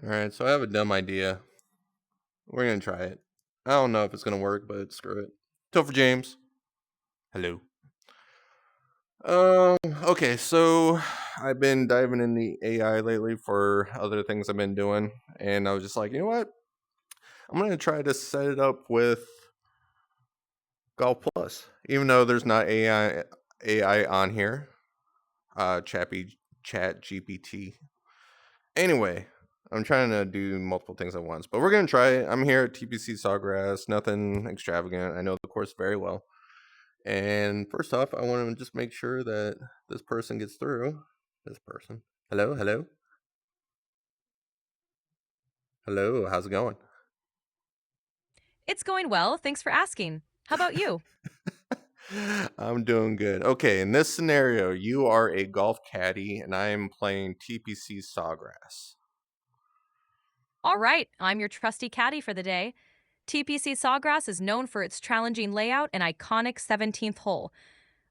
Alright, so I have a dumb idea. We're gonna try it. I don't know if it's gonna work, but screw it. Topher James. Hello. Okay, so I've been diving in the AI lately for other things I've been doing, and I was just like, you know what? I'm gonna try to set it up with Golf Plus, even though there's not AI on here. Chat GPT. Anyway, I'm trying to do multiple things at once, but we're gonna try it. I'm here at TPC Sawgrass, nothing extravagant. I know the course very well. And first off, I want to just make sure that this person gets through. This person. Hello, hello, hello. How's it going? It's going well. Thanks for asking. How about you? I'm doing good. Okay, in this scenario, you are a golf caddy, and I am playing TPC Sawgrass. All right, I'm your trusty caddy for the day. TPC Sawgrass is known for its challenging layout and iconic 17th hole.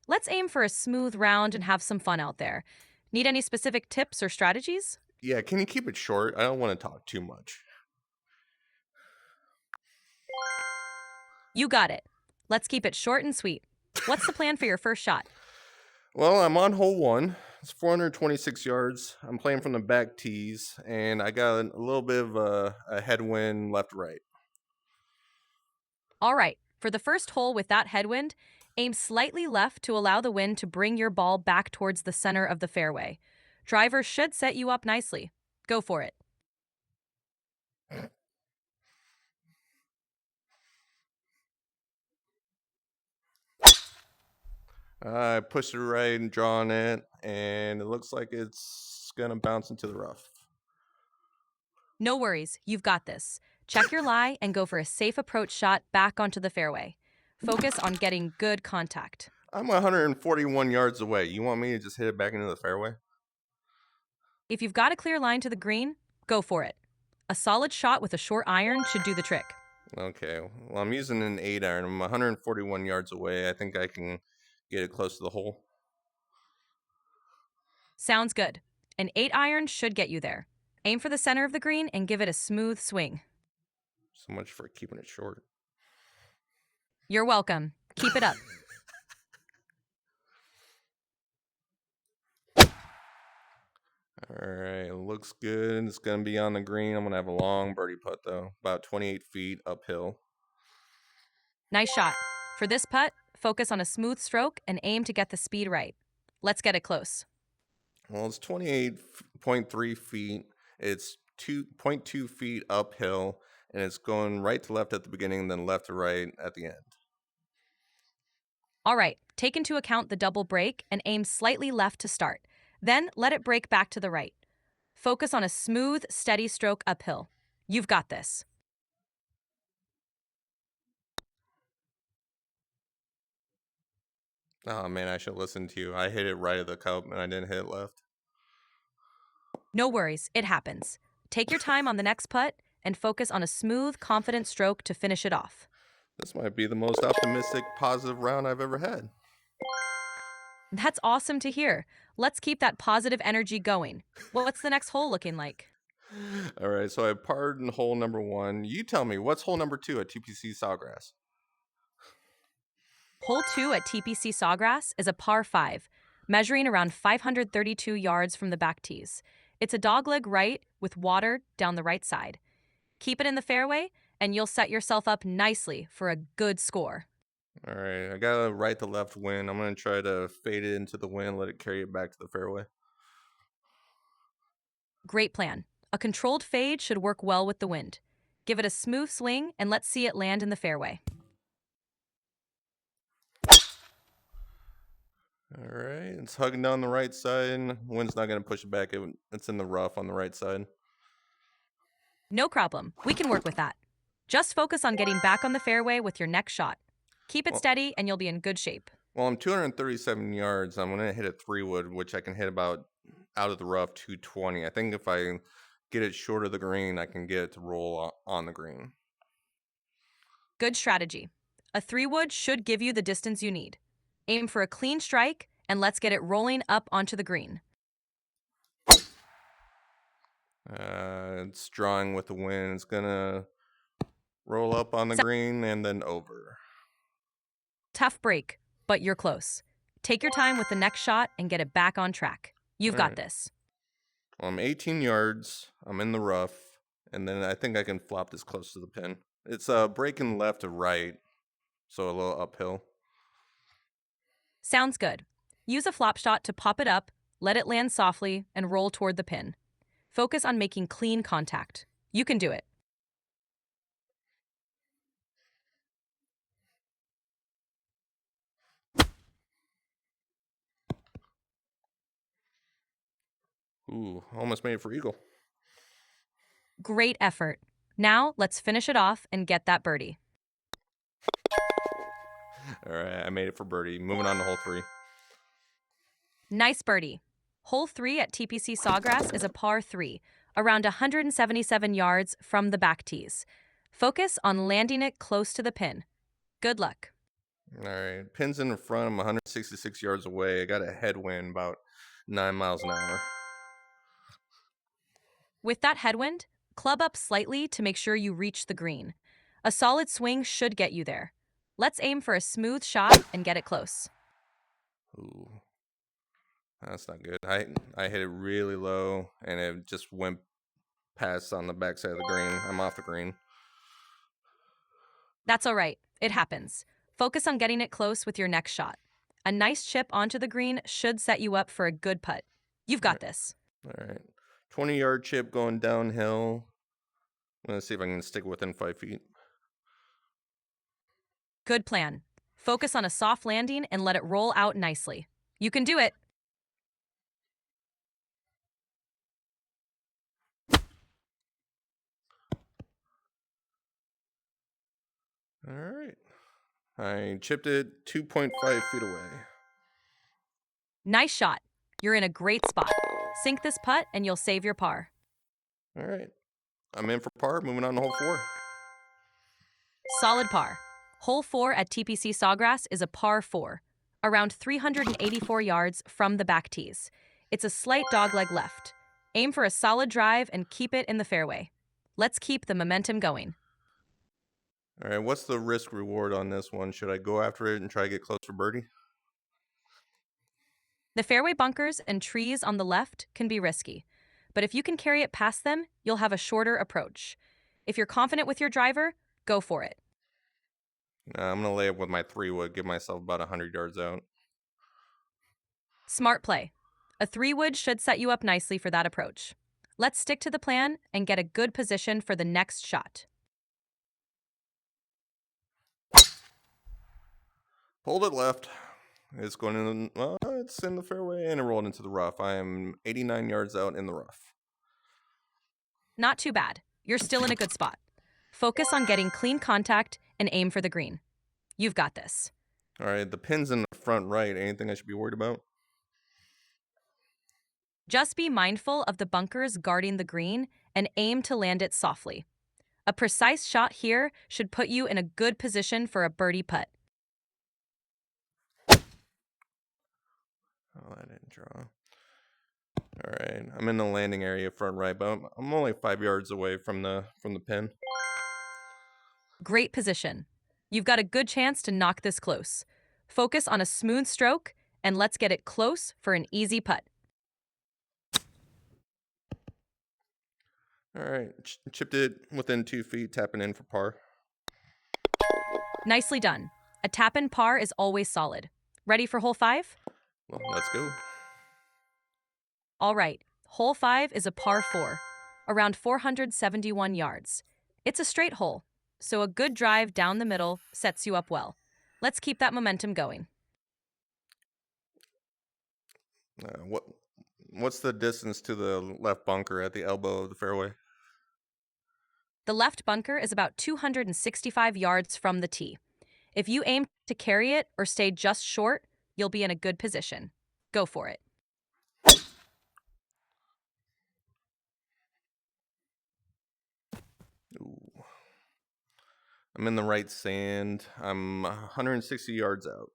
Let's aim for a smooth round and have some fun out there. Need any specific tips or strategies? Yeah, can you keep it short? I don't want to talk too much. You got it. Let's keep it short and sweet. What's the plan for your first shot? Well, I'm on hole one. It's 426 yards. I'm playing from the back tees, and I got a little bit of a headwind left right. All right, for the first hole with that headwind, aim slightly left to allow the wind to bring your ball back towards the center of the fairway. Driver should set you up nicely. Go for it. I pushed it right and drawn it, and it looks like it's gonna bounce into the rough. No worries, you've got this. Check your lie and go for a safe approach shot back onto the fairway. Focus on getting good contact. I'm 141 yards away. You want me to just hit it back into the fairway? If you've got a clear line to the green, go for it. A solid shot with a short iron should do the trick. Okay. Well, I'm using an 8 iron. I'm 141 yards away. I think I can get it close to the hole. Sounds good. An 8 iron should get you there. Aim for the center of the green and give it a smooth swing. So much for keeping it short. You're welcome. Keep it up. All right, looks good. It's gonna be on the green. I'm gonna have a long birdie putt though, about 28 feet uphill. Nice shot. For this putt, focus on a smooth stroke and aim to get the speed right. Let's get it close. Well, it's 28.3 feet. It's 2.2 feet uphill, and it's going right to left at the beginning, then left to right at the end. All right, take into account the double break and aim slightly left to start. Then let it break back to the right. Focus on a smooth, steady stroke uphill. You've got this. Oh man, I should listen to you. I hit it right at the cup, and I didn't hit it left. No worries, it happens. Take your time on the next putt and focus on a smooth, confident stroke to finish it off. This might be the most optimistic, positive round I've ever had. That's awesome to hear. Let's keep that positive energy going. What's the next hole looking like? All right, so I parred in hole number one. You tell me, what's hole number two at TPC Sawgrass? Hole 2 at TPC Sawgrass is a par 5, measuring around 532 yards from the back tees. It's a dogleg right with water down the right side. Keep it in the fairway, and you'll set yourself up nicely for a good score. All right, I got a right to left wind. I'm going to try to fade it into the wind, let it carry it back to the fairway. Great plan. A controlled fade should work well with the wind. Give it a smooth swing, and let's see it land in the fairway. All right, it's hugging down the right side. Wind's not going to push it back. It's in the rough on the right side. No problem. We can work with that. Just focus on getting back on the fairway with your next shot. Keep it Well, steady, and you'll be in good shape. well, I'm 237 yards. I'm going to hit a 3-wood, which I can hit about out of the rough 220. I think if I get it short of the green, I can get it to roll on the green. Good strategy. A 3-wood should give you the distance you need. Aim for a clean strike, and let's get it rolling up onto the green. It's drawing with the wind. It's gonna roll up on the green and then over. Tough break, but you're close. Take your time with the next shot and get it back on track. You've All got right. this. Well, I'm 18 yards. I'm in the rough, and then I think I can flop this close to the pin. It's breaking left to right, so a little uphill. Sounds good. Use a flop shot to pop it up, let it land softly, and roll toward the pin. Focus on making clean contact. You can do it. Ooh, almost made it for eagle. Great effort. Now, let's finish it off and get that birdie. All right, I made it for birdie. Moving on to hole 3. Nice birdie. Hole 3 at TPC Sawgrass is a par 3, around 177 yards from the back tees. Focus on landing it close to the pin. Good luck. All right, pin's in the front. I'm 166 yards away. I got a headwind about 9 miles an hour. With that headwind, club up slightly to make sure you reach the green. A solid swing should get you there. Let's aim for a smooth shot and get it close. Ooh, that's not good. I hit it really low, and it just went past on the backside of the green. I'm off the green. That's all right. It happens. Focus on getting it close with your next shot. A nice chip onto the green should set you up for a good putt. You've got this. All right, 20-yard chip going downhill. I'm gonna see if I can stick within 5 feet. Good plan. Focus on a soft landing and let it roll out nicely. You can do it. All right, I chipped it 2.5 feet away. Nice shot. You're in a great spot. Sink this putt and you'll save your par. All right, I'm in for par. Moving on to hole 4. Solid par. Hole 4 at TPC Sawgrass is a par 4, around 384 yards from the back tees. It's a slight dogleg left. Aim for a solid drive and keep it in the fairway. Let's keep the momentum going. All right, what's the risk reward on this one? Should I go after it and try to get close for birdie? The fairway bunkers and trees on the left can be risky, but if you can carry it past them, you'll have a shorter approach. If you're confident with your driver, go for it. I'm gonna lay it with my 3-wood, give myself about 100 yards out. Smart play. A 3-wood should set you up nicely for that approach. Let's stick to the plan and get a good position for the next shot. Pulled it left. It's going in. Well, it's in the fairway and it rolled into the rough. I am 89 yards out in the rough. Not too bad. You're still in a good spot. Focus on getting clean contact and aim for the green. You've got this. All right, the pin's in the front right. Anything I should be worried about? Just be mindful of the bunkers guarding the green and aim to land it softly. A precise shot here should put you in a good position for a birdie putt. Oh, I didn't draw. All right, I'm in the landing area front right, but I'm only 5 yards away from the pin. Great position. You've got a good chance to knock this close. Focus on a smooth stroke and let's get it close for an easy putt. All right, chipped it within 2 feet, tapping in for par. Nicely done. A tap-in par is always solid. Ready for hole 5? Well, let's go. All right, hole 5 is a par 4, around 471 yards. It's a straight hole, so a good drive down the middle sets you up well. Let's keep that momentum going. What's the distance to the left bunker at the elbow of the fairway? The left bunker is about 265 yards from the tee. If you aim to carry it or stay just short, you'll be in a good position. Go for it. Ooh. I'm in the right sand. I'm 160 yards out.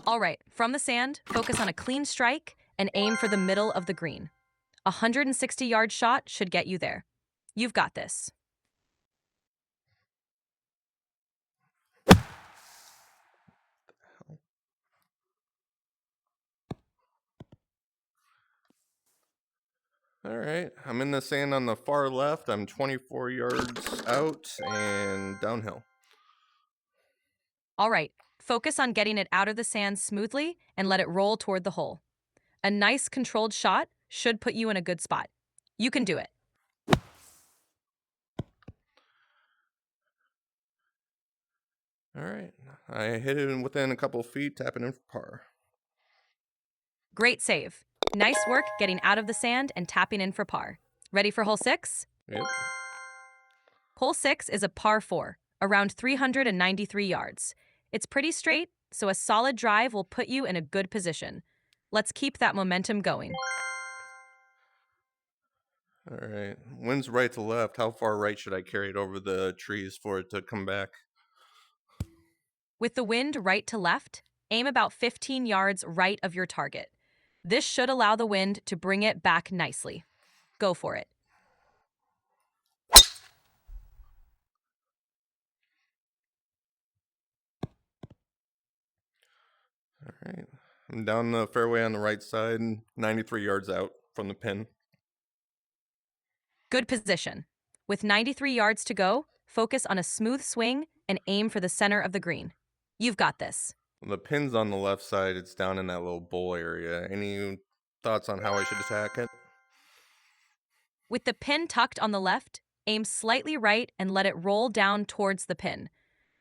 All right, from the sand, focus on a clean strike and aim for the middle of the green. A 160-yard shot should get you there. You've got this. All right, I'm in the sand on the far left. I'm 24 yards out and downhill. All right, focus on getting it out of the sand smoothly and let it roll toward the hole. A nice controlled shot should put you in a good spot. You can do it. All right, I hit it within a couple feet, tapping in for par. Great save. Nice work getting out of the sand and tapping in for par. Ready for hole 6? Yep. Hole 6 is a par 4, around 393 yards. It's pretty straight, so a solid drive will put you in a good position. Let's keep that momentum going. All right, wind's right to left. How far right should I carry it over the trees for it to come back? With the wind right to left, aim about 15 yards right of your target. This should allow the wind to bring it back nicely. Go for it. All right, I'm down the fairway on the right side, 93 yards out from the pin. Good position. With 93 yards to go, focus on a smooth swing and aim for the center of the green. You've got this. The pin's on the left side. It's down in that little bowl area. Any thoughts on how I should attack it? With the pin tucked on the left, aim slightly right and let it roll down towards the pin.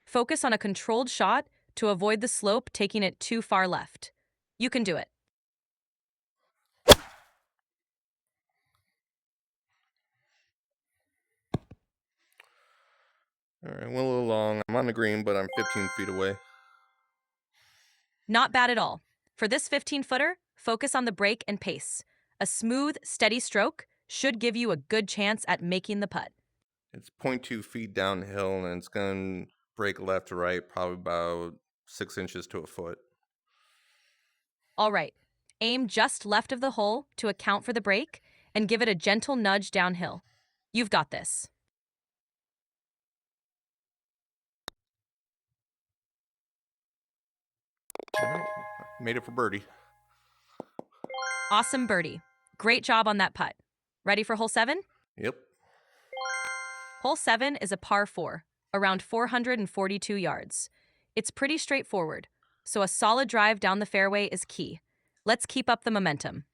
Focus on a controlled shot to avoid the slope taking it too far left. You can do it. All right, went a little long. I'm on the green, but I'm 15 feet away. Not bad at all. For this 15-footer, focus on the break and pace. A smooth, steady stroke should give you a good chance at making the putt. It's 0.2 feet downhill, and it's going to break left to right, probably about 6 inches to a foot. All right, aim just left of the hole to account for the break and give it a gentle nudge downhill. You've got this. All right, made it for birdie. Awesome birdie. Great job on that putt. Ready for hole 7? Yep. Hole 7 is a par 4, around 442 yards. It's pretty straightforward, so a solid drive down the fairway is key. Let's keep up the momentum.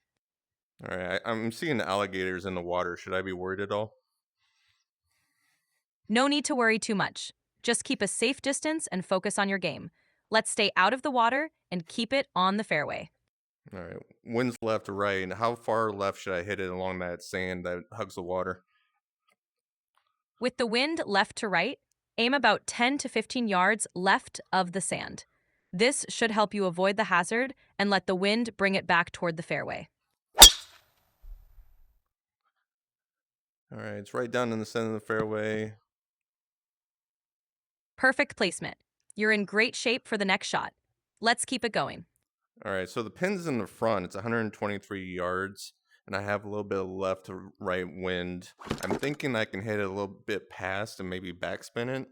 All right, I'm seeing alligators in the water. Should I be worried at all? No need to worry too much. Just keep a safe distance and focus on your game. Let's stay out of the water and keep it on the fairway. All right, wind's left to right. How far left should I hit it along that sand that hugs the water? With the wind left to right, aim about 10 to 15 yards left of the sand. This should help you avoid the hazard and let the wind bring it back toward the fairway. All right, it's right down in the center of the fairway. Perfect placement. You're in great shape for the next shot. Let's keep it going. All right, so the pin's in the front. It's 123 yards, and I have a little bit of left to right wind. I'm thinking I can hit it a little bit past and maybe backspin it.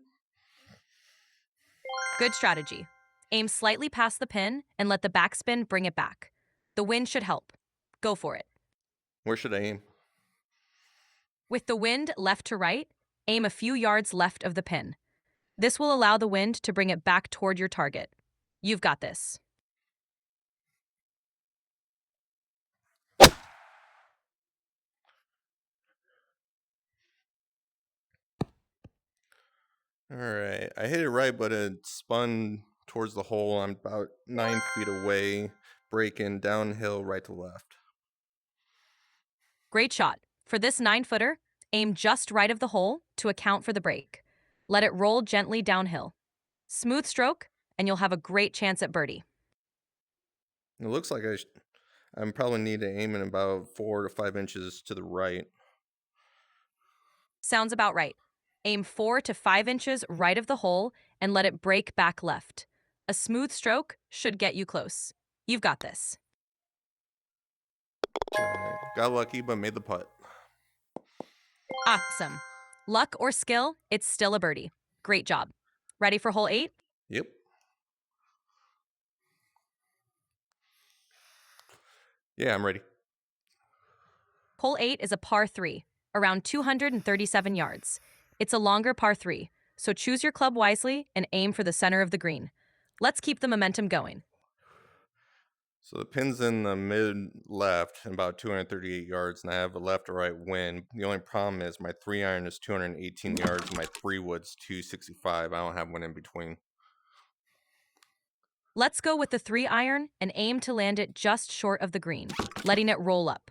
Good strategy. Aim slightly past the pin and let the backspin bring it back. The wind should help. Go for it. Where should I aim? With the wind left to right, aim a few yards left of the pin. This will allow the wind to bring it back toward your target. You've got this. All right, I hit it right, but it spun towards the hole. I'm about 9 feet away, breaking downhill right to left. Great shot. For this 9-footer, aim just right of the hole to account for the break. Let it roll gently downhill. Smooth stroke, and you'll have a great chance at birdie. It looks like I'm probably need to aim in about 4 to 5 inches to the right. Sounds about right. Aim 4 to 5 inches right of the hole and let it break back left. A smooth stroke should get you close. You've got this. All right. Got lucky, but made the putt. Awesome. Luck or skill, it's still a birdie. Great job. Ready for hole 8? Yep. Yeah, I'm ready. Hole 8 is a par 3, around 237 yards. It's a longer par 3, so choose your club wisely and aim for the center of the green. Let's keep the momentum going. So the pin's in the mid left, about 238 yards, and I have a left or right wind. The only problem is my 3-iron is 218 yards, and my 3-wood's 265. I don't have one in between. Let's go with the 3-iron and aim to land it just short of the green, letting it roll up.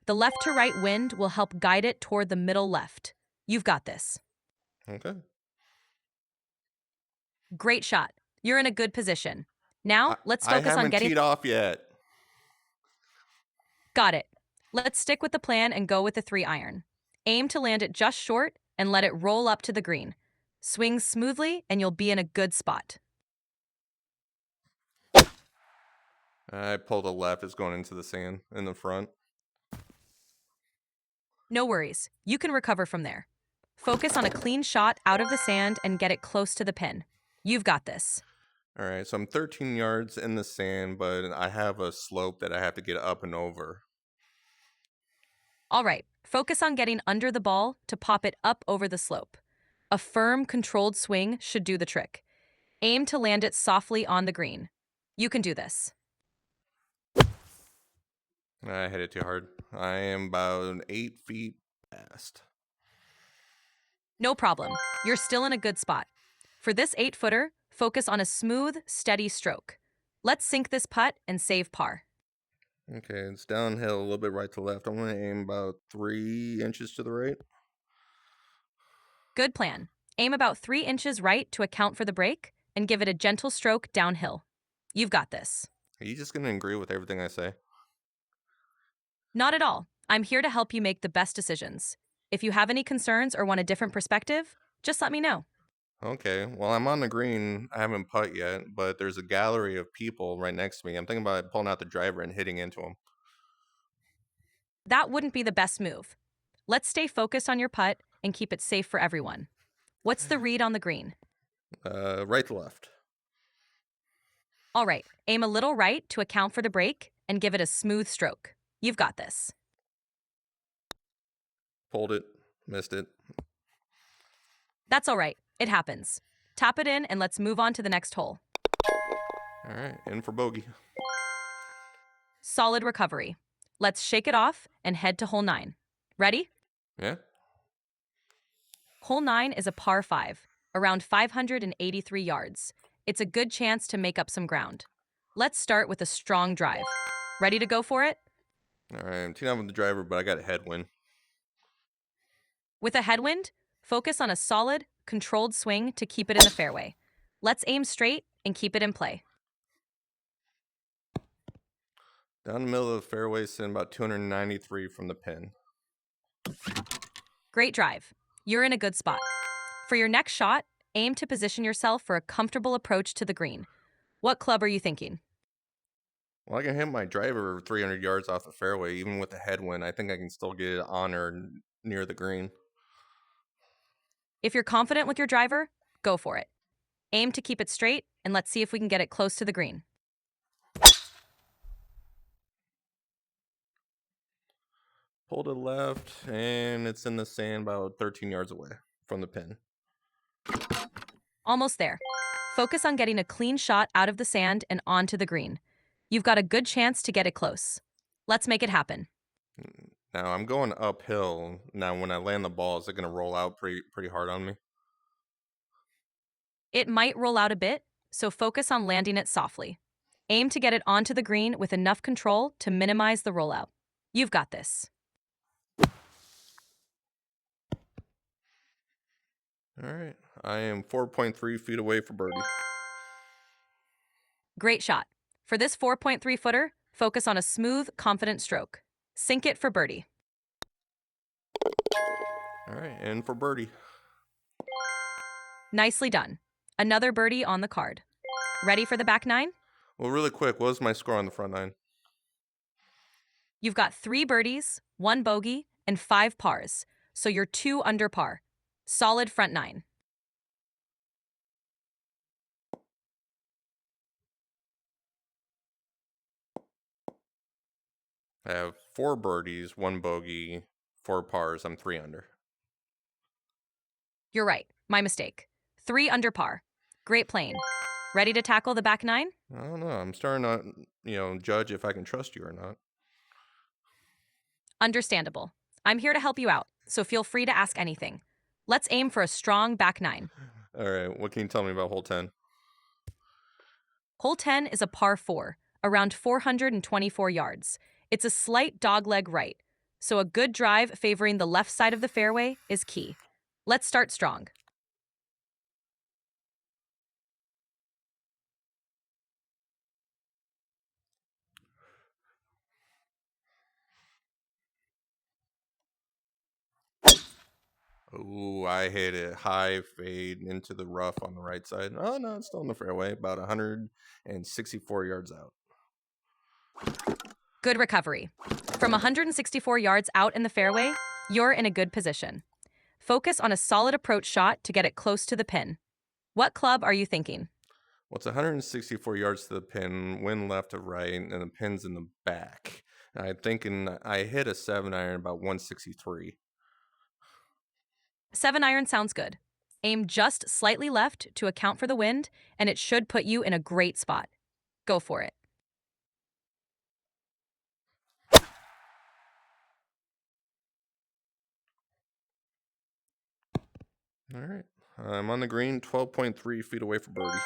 The left to right wind will help guide it toward the middle left. You've got this. Okay. Great shot. You're in a good position. Now, let's I focus on haven't getting... teed off yet. Got it. Let's stick with the plan and go with the 3-iron. Aim to land it just short and let it roll up to the green. Swing smoothly and you'll be in a good spot. I pulled a left. It's going into the sand in the front. No worries. You can recover from there. Focus on a clean shot out of the sand and get it close to the pin. You've got this. All right, so I'm 13 yards in the sand, but I have a slope that I have to get up and over. All right, focus on getting under the ball to pop it up over the slope. A firm, controlled swing should do the trick. Aim to land it softly on the green. You can do this. I hit it too hard. I am about 8 feet past. No problem. You're still in a good spot. For this 8-footer, focus on a smooth, steady stroke. Let's sink this putt and save par. Okay, it's downhill a little bit right to left. I'm going to aim about 3 inches to the right. Good plan. Aim about 3 inches right to account for the break and give it a gentle stroke downhill. You've got this. Are you just going to agree with everything I say? Not at all. I'm here to help you make the best decisions. If you have any concerns or want a different perspective, just let me know. Okay, well, I'm on the green. I haven't putt yet, but there's a gallery of people right next to me. I'm thinking about pulling out the driver and hitting into them. That wouldn't be the best move. Let's stay focused on your putt and keep it safe for everyone. What's the read on the green? Right to left. All right, aim a little right to account for the break and give it a smooth stroke. You've got this. Pulled it, missed it. That's all right. It happens. Tap it in and let's move on to the next hole. All right, in for bogey. Solid recovery. Let's shake it off and head to hole 9. Ready? Yeah? Hole 9 is a par 5, around 583 yards. It's a good chance to make up some ground. Let's start with a strong drive. Ready to go for it? All right, I'm teeing off with the driver, but I got a headwind. With a headwind, focus on a solid, controlled swing to keep it in the fairway. Let's aim straight and keep it in play. Down the middle of the fairway, sitting about 293 from the pin. Great drive. You're in a good spot. For your next shot, aim to position yourself for a comfortable approach to the green. What club are you thinking? Well, I can hit my driver 300 yards off the fairway, even with a headwind. I think I can still get it on or near the green. If you're confident with your driver, go for it. Aim to keep it straight, and let's see if we can get it close to the green. Pulled it left, and it's in the sand about 13 yards away from the pin. Almost there. Focus on getting a clean shot out of the sand and onto the green. You've got a good chance to get it close. Let's make it happen. Now, I'm going uphill. Now, when I land the ball, is it going to roll out pretty hard on me? It might roll out a bit, so focus on landing it softly. Aim to get it onto the green with enough control to minimize the rollout. You've got this. All right. I am 4.3 feet away for birdie. Great shot. For this 4.3 footer, focus on a smooth, confident stroke. Sink it for birdie. All right, and for birdie. Nicely done. Another birdie on the card. Ready for the back 9? Well, really quick, what was my score on the front 9? You've got 3 birdies, 1 bogey, and 5 pars, so you're 2 under par. Solid front 9. I have 4 birdies, 1 bogey, 4 pars. I'm 3 under. You're right, my mistake. 3 under par. Great playing. Ready to tackle the back 9? I don't know. I'm starting to, judge if I can trust you or not. Understandable. I'm here to help you out, so feel free to ask anything. Let's aim for a strong back 9. All right. What can you tell me about hole 10? Hole 10 is a par 4, around 424 yards. It's a slight dogleg right, so a good drive favoring the left side of the fairway is key. Let's start strong. Ooh, I hit it high fade into the rough on the right side. Oh, no, it's still in the fairway, about 164 yards out. Good recovery. From 164 yards out in the fairway, you're in a good position. Focus on a solid approach shot to get it close to the pin. What club are you thinking? Well, it's 164 yards to the pin, wind left to right, and the pin's in the back. I'm thinking I hit a 7 iron about 163. 7 iron sounds good. Aim just slightly left to account for the wind, and it should put you in a great spot. Go for it. All right. I'm on the green, 12.3 feet away from birdie.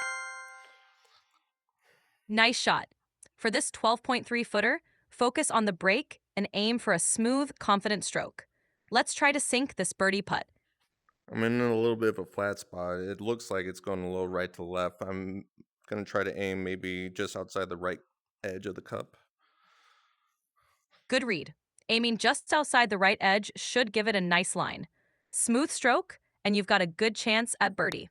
Nice shot. For this 12.3 footer, focus on the break and aim for a smooth, confident stroke. Let's try to sink this birdie putt. I'm in a little bit of a flat spot. It looks like it's going a little right to left. I'm going to try to aim maybe just outside the right edge of the cup. Good read. Aiming just outside the right edge should give it a nice line. Smooth stroke, and you've got a good chance at birdie.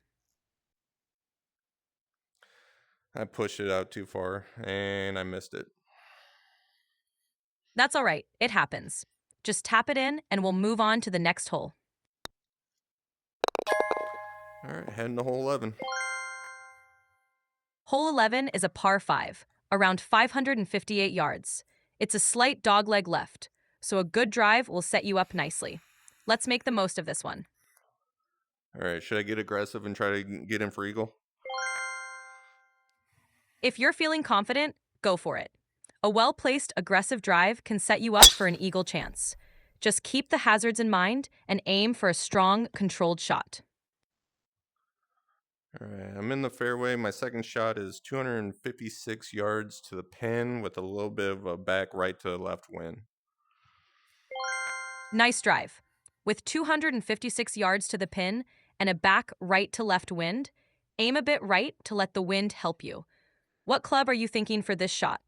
I pushed it out too far and I missed it. That's all right, it happens. Just tap it in, and we'll move on to the next hole. All right, heading to hole 11. Hole 11 is a par 5, around 558 yards. It's a slight dogleg left, so a good drive will set you up nicely. Let's make the most of this one. All right, should I get aggressive and try to get in for eagle? If you're feeling confident, go for it. A well-placed, aggressive drive can set you up for an eagle chance. Just keep the hazards in mind and aim for a strong, controlled shot. All right, I'm in the fairway. My second shot is 256 yards to the pin with a little bit of a back right to left wind. Nice drive. With 256 yards to the pin and a back right to left wind, aim a bit right to let the wind help you. What club are you thinking for this shot?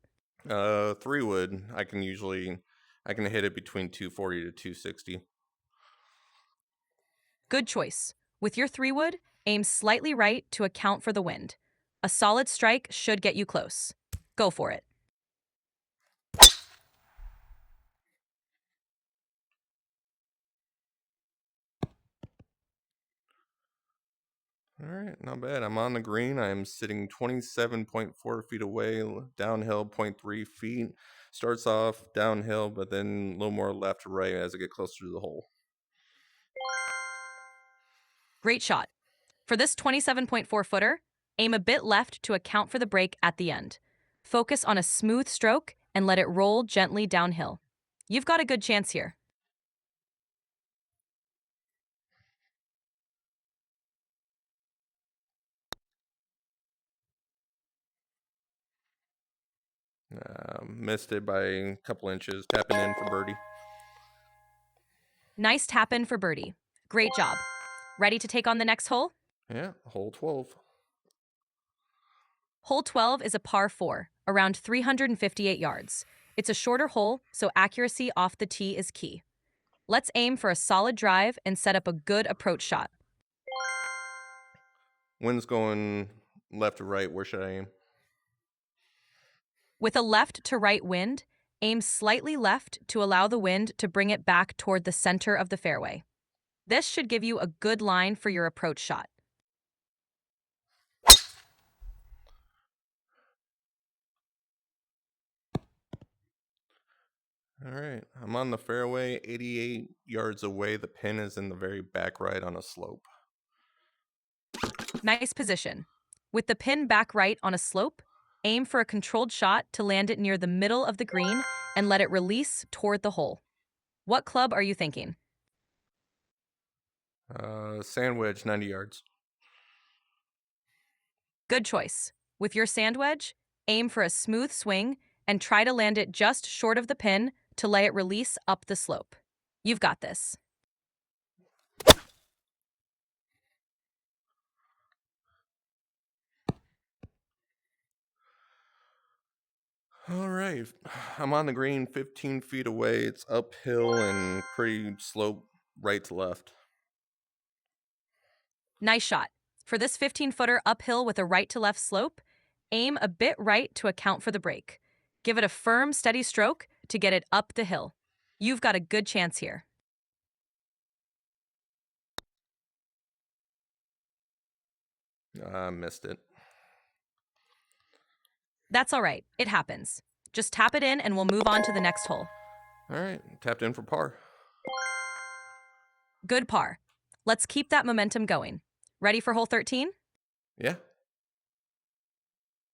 3 wood. I can hit it between 240 to 260. Good choice. With your 3 wood, aim slightly right to account for the wind. A solid strike should get you close. Go for it. All right, not bad. I'm on the green. I'm sitting 27.4 feet away, downhill 0.3 feet. Starts off downhill, but then a little more left to right as I get closer to the hole. Great shot. For this 27.4 footer, aim a bit left to account for the break at the end. Focus on a smooth stroke and let it roll gently downhill. You've got a good chance here. Missed it by a couple inches, tapping in for birdie. Nice tap in for birdie. Great job. Ready to take on the next hole? Yeah, hole 12. Hole 12 is a par 4, around 358 yards. It's a shorter hole, so accuracy off the tee is key. Let's aim for a solid drive and set up a good approach shot. Wind's going left to right. Where should I aim? With a left to right wind, aim slightly left to allow the wind to bring it back toward the center of the fairway. This should give you a good line for your approach shot. All right, I'm on the fairway, 88 yards away. The pin is in the very back right on a slope. Nice position. With the pin back right on a slope, aim for a controlled shot to land it near the middle of the green and let it release toward the hole. What club are you thinking? Sand wedge, 90 yards. Good choice. With your sand wedge, aim for a smooth swing and try to land it just short of the pin to let it release up the slope. You've got this. All right, I'm on the green, 15 feet away. It's uphill and pretty slope right to left. Nice shot. For this 15-footer uphill with a right to left slope, aim a bit right to account for the break. Give it a firm, steady stroke to get it up the hill. You've got a good chance here. I missed it. That's all right. It happens. Just tap it in and we'll move on to the next hole. All right, tapped in for par. Good par. Let's keep that momentum going. Ready for hole 13? Yeah.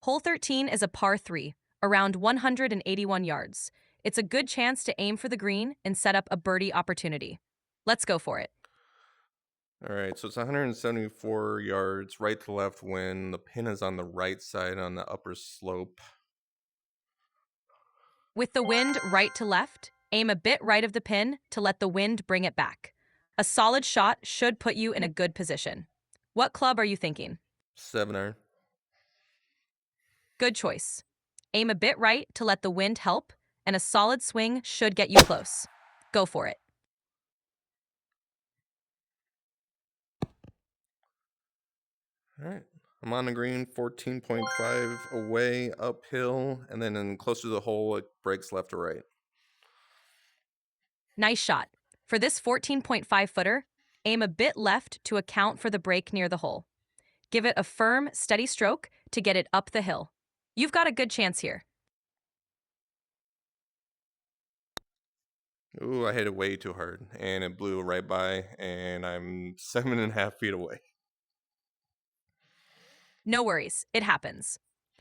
Hole 13 is a par 3, around 181 yards. It's a good chance to aim for the green and set up a birdie opportunity. Let's go for it. All right, so it's 174 yards, right to left wind. The pin is on the right side on the upper slope. With the wind right to left, aim a bit right of the pin to let the wind bring it back. A solid shot should put you in a good position. What club are you thinking? 7-iron. Good choice. Aim a bit right to let the wind help, and a solid swing should get you close. Go for it. All right, I'm on the green, 14.5 away, uphill, and then close to the hole, it breaks left to right. Nice shot. For this 14.5-footer, aim a bit left to account for the break near the hole. Give it a firm, steady stroke to get it up the hill. You've got a good chance here. Ooh, I hit it way too hard, and it blew right by, and I'm 7.5 feet away. No worries, it happens.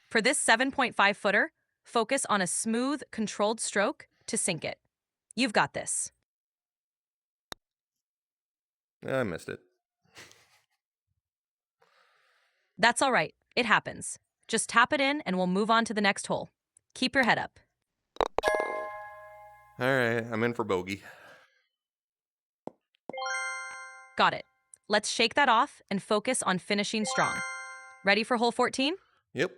For this 7.5-footer, focus on a smooth, controlled stroke to sink it. You've got this. I missed it. That's all right, it happens. Just tap it in and we'll move on to the next hole. Keep your head up. All right, I'm in for bogey. Got it. Let's shake that off and focus on finishing strong. Ready for hole 14? Yep.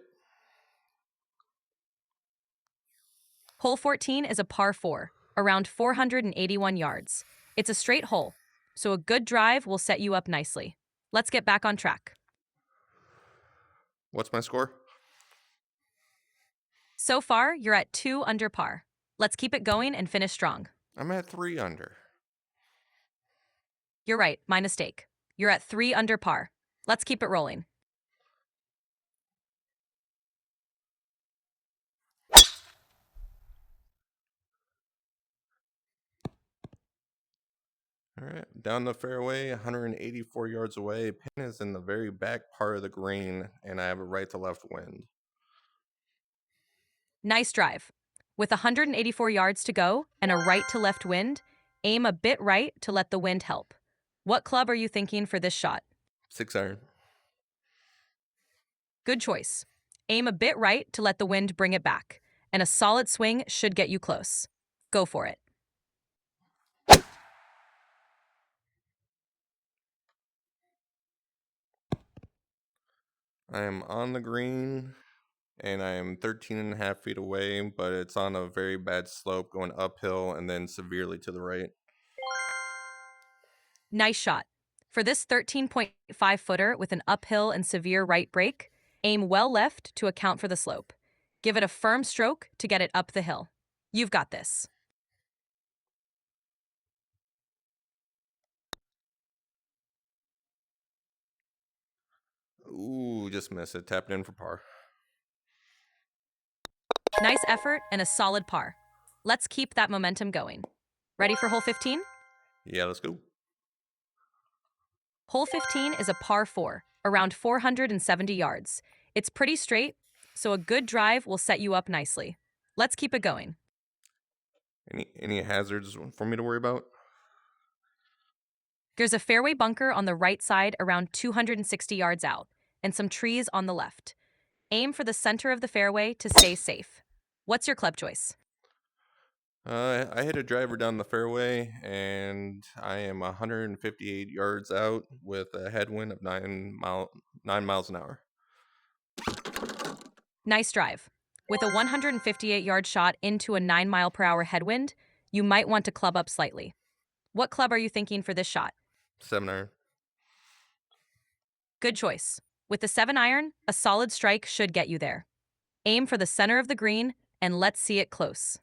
Hole 14 is a par 4, around 481 yards. It's a straight hole, so a good drive will set you up nicely. Let's get back on track. What's my score? So far, you're at 2 under par. Let's keep it going and finish strong. I'm at 3 under. You're right, my mistake. You're at 3 under par. Let's keep it rolling. All right, down the fairway, 184 yards away. Pin is in the very back part of the green, and I have a right to left wind. Nice drive. With 184 yards to go and a right to left wind, aim a bit right to let the wind help. What club are you thinking for this shot? 6-iron. Good choice. Aim a bit right to let the wind bring it back, and a solid swing should get you close. Go for it. I am on the green, and I am 13.5 feet away, but it's on a very bad slope going uphill and then severely to the right. Nice shot. For this 13.5-footer with an uphill and severe right break, aim well left to account for the slope. Give it a firm stroke to get it up the hill. You've got this. Ooh, just missed it. Tapped in for par. Nice effort and a solid par. Let's keep that momentum going. Ready for hole 15? Yeah, let's go. Hole 15 is a par 4, around 470 yards. It's pretty straight, so a good drive will set you up nicely. Let's keep it going. Any hazards for me to worry about? There's a fairway bunker on the right side around 260 yards out, and some trees on the left. Aim for the center of the fairway to stay safe. What's your club choice? I hit a driver down the fairway, and I am 158 yards out with a headwind of 9 miles an hour. Nice drive. With a 158-yard shot into a 9-mile-per-hour headwind, you might want to club up slightly. What club are you thinking for this shot? 7 iron. Good choice. With the 7-iron, a solid strike should get you there. Aim for the center of the green, and let's see it close.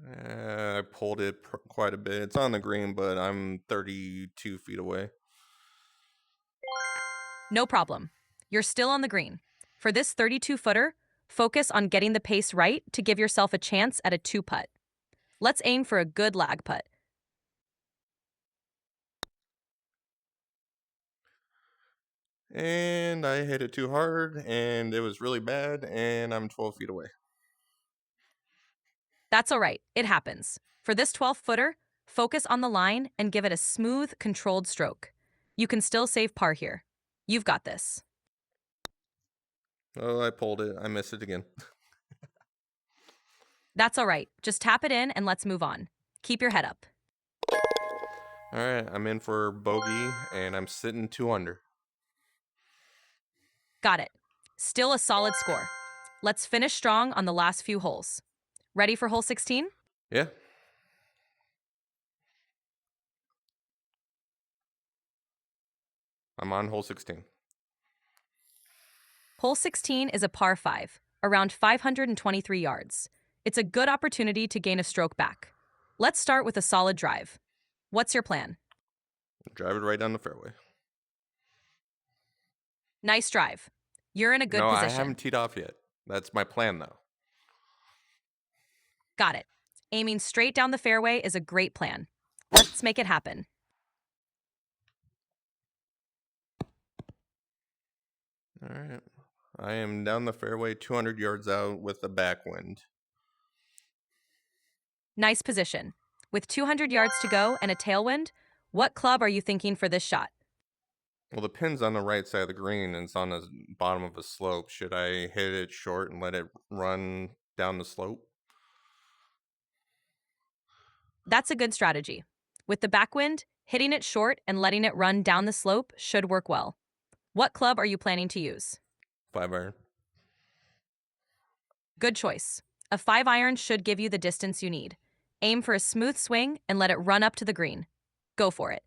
I pulled it quite a bit. It's on the green, but I'm 32 feet away. No problem. You're still on the green. For this 32-footer, focus on getting the pace right to give yourself a chance at a 2-putt. Let's aim for a good lag putt. And I hit it too hard, and it was really bad, and I'm 12 feet away. That's all right. It happens. For this 12-footer, focus on the line and give it a smooth, controlled stroke. You can still save par here. You've got this. Oh, I pulled it. I missed it again. That's all right. Just tap it in and let's move on. Keep your head up. All right, I'm in for bogey, and I'm sitting 2 under. Got it. Still a solid score. Let's finish strong on the last few holes. Ready for hole 16? Yeah. I'm on hole 16. Hole 16 is a par 5, around 523 yards. It's a good opportunity to gain a stroke back. Let's start with a solid drive. What's your plan? Drive it right down the fairway. Nice drive. You're in a good No, I position. haven't teed off yet. That's my plan, though. Got it. Aiming straight down the fairway is a great plan. Let's make it happen. All right. I am down the fairway 200 yards out with a backwind. Nice position. With 200 yards to go and a tailwind, what club are you thinking for this shot? Well, the pin's on the right side of the green, and it's on the bottom of a slope. Should I hit it short and let it run down the slope? That's a good strategy. With the backwind, hitting it short and letting it run down the slope should work well. What club are you planning to use? 5 iron. Good choice. A 5-iron should give you the distance you need. Aim for a smooth swing and let it run up to the green. Go for it.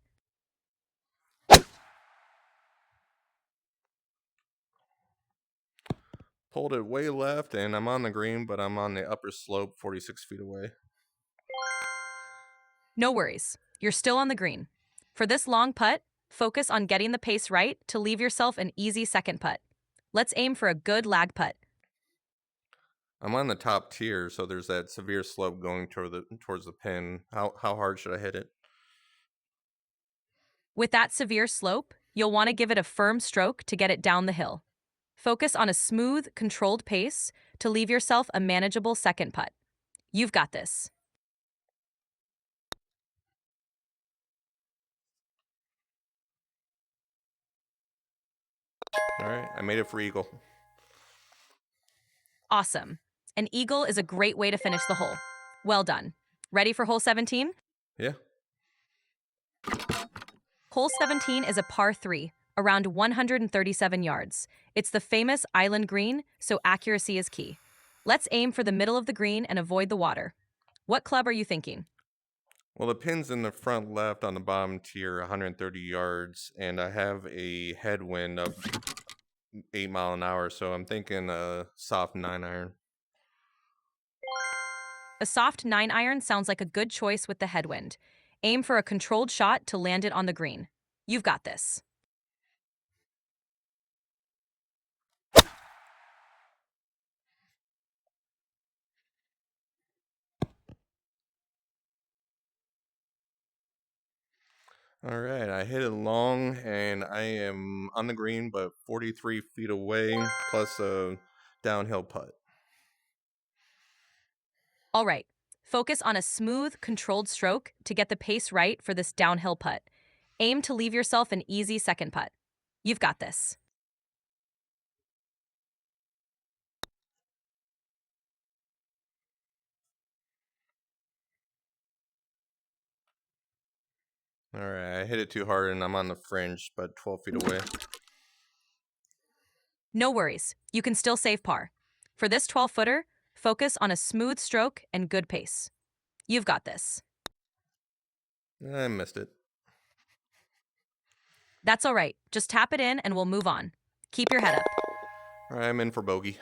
Pulled it way left, and I'm on the green, but I'm on the upper slope 46 feet away. No worries. You're still on the green. For this long putt, focus on getting the pace right to leave yourself an easy second putt. Let's aim for a good lag putt. I'm on the top tier, so there's that severe slope going towards the pin. How hard should I hit it? With that severe slope, you'll want to give it a firm stroke to get it down the hill. Focus on a smooth, controlled pace to leave yourself a manageable second putt. You've got this. All right, I made it for eagle. Awesome. An eagle is a great way to finish the hole. Well done. Ready for hole 17? Yeah. Hole 17 is a par 3, around 137 yards. It's the famous island green, so accuracy is key. Let's aim for the middle of the green and avoid the water. What club are you thinking? Well, the pin's in the front left on the bottom tier, 130 yards, and I have a headwind of 8 mile an hour, so I'm thinking a soft 9 iron. A soft 9 iron sounds like a good choice with the headwind. Aim for a controlled shot to land it on the green. You've got this. All right, I hit it long, and I am on the green, but 43 feet away, plus a downhill putt. All right, focus on a smooth, controlled stroke to get the pace right for this downhill putt. Aim to leave yourself an easy second putt. You've got this. All right, I hit it too hard, and I'm on the fringe, but 12 feet away. No worries, you can still save par. For this 12-footer, focus on a smooth stroke and good pace. You've got this. I missed it. That's all right, just tap it in and we'll move on. Keep your head up. All right, I'm in for bogey.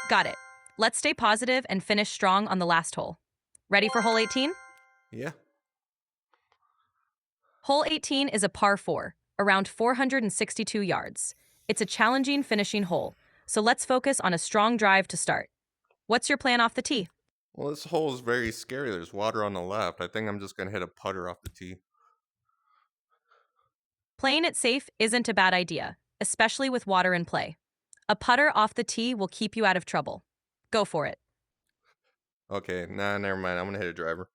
Got it. Let's stay positive and finish strong on the last hole. Ready for hole 18? Yeah. Hole 18 is a par 4, around 462 yards. It's a challenging finishing hole, so let's focus on a strong drive to start. What's your plan off the tee? Well, this hole is very scary. There's water on the left. I think I'm just going to hit a putter off the tee. Playing it safe isn't a bad idea, especially with water in play. A putter off the tee will keep you out of trouble. Go for it. Okay, nah, never mind. I'm going to hit a driver.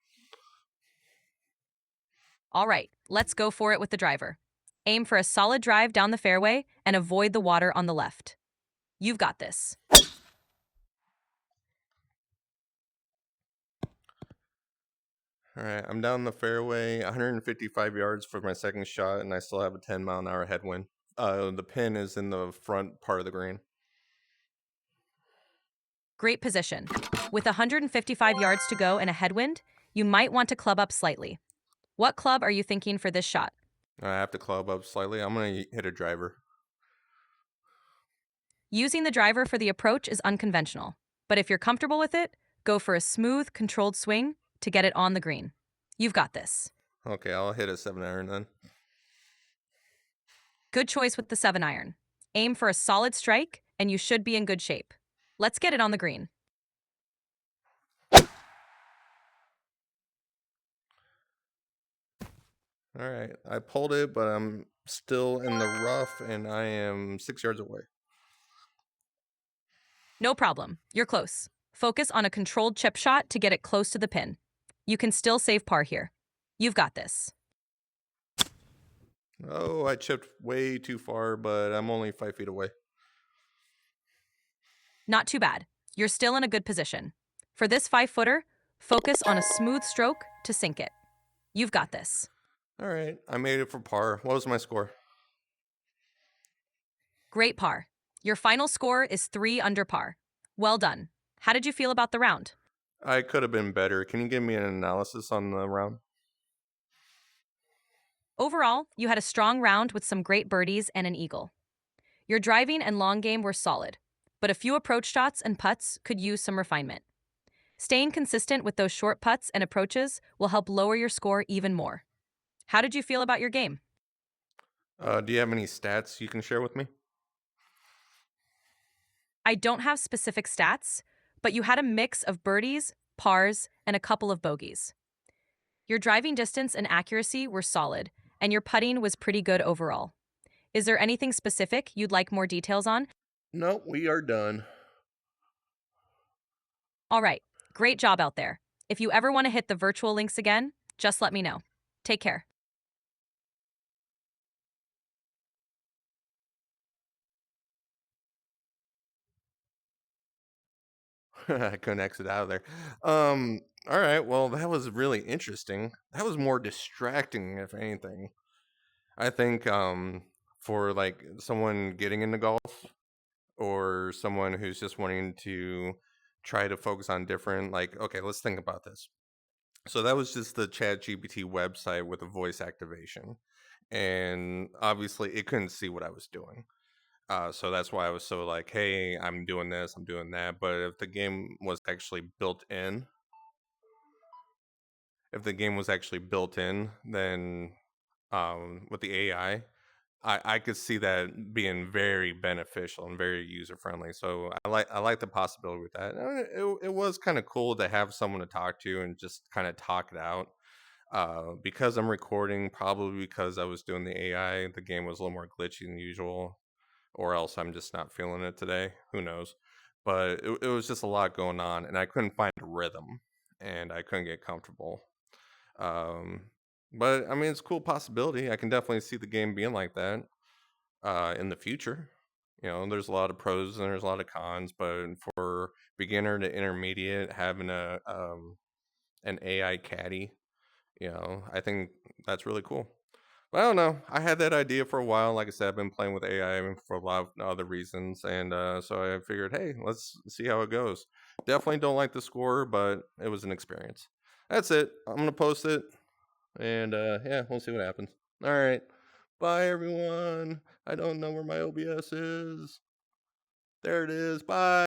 All right, let's go for it with the driver. Aim for a solid drive down the fairway and avoid the water on the left. You've got this. All right, I'm down the fairway, 155 yards for my second shot, and I still have a 10-mile-an-hour headwind. The pin is in the front part of the green. Great position. With 155 yards to go and a headwind, you might want to club up slightly. What club are you thinking for this shot? I have to club up slightly. I'm going to hit a driver. Using the driver for the approach is unconventional, but if you're comfortable with it, go for a smooth, controlled swing to get it on the green. You've got this. Okay, I'll hit a 7-iron then. Good choice with the 7 iron. Aim for a solid strike, and you should be in good shape. Let's get it on the green. All right, I pulled it, but I'm still in the rough, and I am 6 yards away. No problem. You're close. Focus on a controlled chip shot to get it close to the pin. You can still save par here. You've got this. Oh, I chipped way too far, but I'm only 5 feet away. Not too bad. You're still in a good position. For this 5-footer, focus on a smooth stroke to sink it. You've got this. All right, I made it for par. What was my score? Great par. Your final score is 3 under par. Well done. How did you feel about the round? I could have been better. Can you give me an analysis on the round? Overall, you had a strong round with some great birdies and an eagle. Your driving and long game were solid, but a few approach shots and putts could use some refinement. Staying consistent with those short putts and approaches will help lower your score even more. How did you feel about your game? Do you have any stats you can share with me? I don't have specific stats, but you had a mix of birdies, pars, and a couple of bogeys. Your driving distance and accuracy were solid, and your putting was pretty good overall. Is there anything specific you'd like more details on? No, we are done. All right, great job out there. If you ever want to hit the virtual links again, just let me know. Take care. I couldn't exit out of there. All right. Well, that was really interesting. That was more distracting, if anything. I think for like someone getting into golf or someone who's just wanting to try to focus on different, like, okay, let's think about this. So that was just the ChatGPT website with a voice activation. and obviously it couldn't see what I was doing. So that's why I was so like, "Hey, I'm doing this, I'm doing that." But if the game was actually built in, then with the AI, I could see that being very beneficial and very user friendly. So I like the possibility with that. It was kind of cool to have someone to talk to and just kind of talk it out. Because I'm recording, probably because I was doing the AI, the game was a little more glitchy than usual, or else I'm just not feeling it today. Who knows? But it was just a lot going on, and I couldn't find a rhythm, and I couldn't get comfortable. Um, but I mean, it's a cool possibility. I can definitely see the game being like that in the future. There's a lot of pros and there's a lot of cons, but for beginner to intermediate, having an AI caddy, I think that's really cool. But I don't know. I had that idea for a while. Like I said, I've been playing with AI for a lot of other reasons, and so I figured, hey, let's see how it goes. Definitely don't like the score, but it was an experience. That's it. I'm gonna post it, and yeah, we'll see what happens. All right. Bye, everyone. I don't know where my OBS is. There it is. Bye.